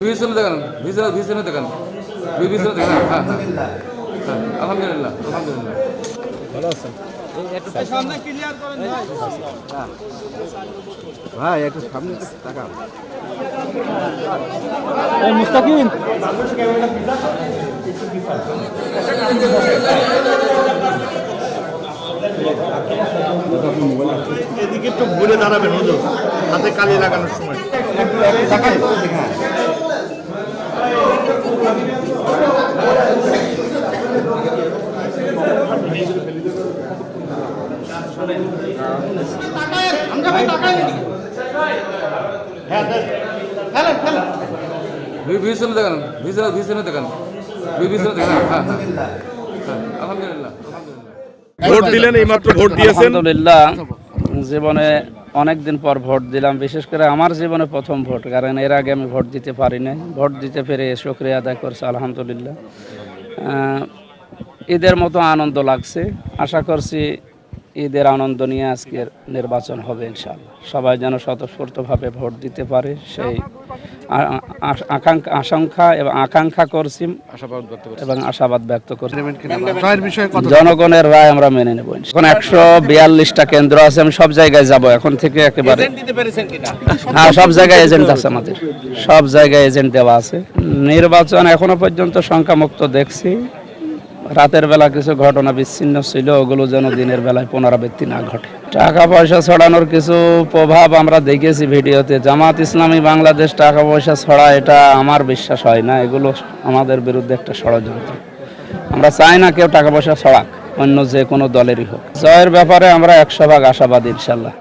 ভিজনে দেখেন, ভিজনে দেখেন, ভিজনে দেখেন। হ্যাঁ হ্যাঁ হ্যাঁ, আলহামদুলিল্লাহ আলহামদুলিল্লাহ ভালো আছেন। সামনে ক্লিয়ার করেন ভাই একটু সামনে তাকান। এই মুস্তাকিম এদিকে একটু ঘুরে দাঁড়াবেন, হুজুর হাতে কালি লাগানোর সময় ভিজনে দেখেন, ভিজনে দেখেন, ভিজনে দেখেন। হ্যাঁ হ্যাঁ হ্যাঁ, আলহামদুলিল্লাহ আলহামদুলিল্লাহ। ভোট দিলেন, এইমাত্র ভোট দিয়েছেন। আলহামদুলিল্লাহ, জীবনে অনেকদিন পর ভোট দিলাম। বিশেষ করে আমার জীবনে প্রথম ভোট, কারণ এর আগে আমি ভোট দিতে পারি নাই। ভোট দিতে পেরে শুকরিয়া আদায় করছি আলহামদুলিল্লাহ। ঈদের মতো আনন্দ লাগছে। আশা করছি ঈদের আনন্দ নিয়ে আজকের নির্বাচন হবে ইনশাআল্লাহ। সবাই যেন স্বতঃস্ফূর্তভাবে ভোট দিতে পারে সেই আকাঙ্ক্ষা করছি এবং আশাবাদ ব্যক্ত করছি। জনগণের রায় আমরা মেনে নেব। এখন 142টা কেন্দ্র আছে, আমি সব জায়গায় যাব এখন থেকে একেবারে। হ্যাঁ, সব জায়গায় এজেন্ট আছে, আমাদের সব জায়গায় এজেন্ট দেওয়া আছে। নির্বাচন এখনো পর্যন্ত সংখ্যামুক্ত দেখছি। রাতের বেলা কিছু ঘটনা বিচ্ছিন্ন ছিল, ওগুলো যেন দিনের বেলায় পুনরাবৃত্তি না ঘটে। টাকা পয়সা ছড়ানোর কিছু প্রভাব আমরা দেখেছি ভিডিওতে। জামাত ইসলামী বাংলাদেশ টাকা পয়সা ছড়া, এটা আমার বিশ্বাস হয় না। এগুলো আমাদের বিরুদ্ধে একটা ষড়যন্ত্র। আমরা চাই না কেউ টাকা পয়সা ছড়াক, অন্য যে কোনো দলেরই হোক। জয়ের ব্যাপারে আমরা 100% আশাবাদী ইনশাল্লাহ।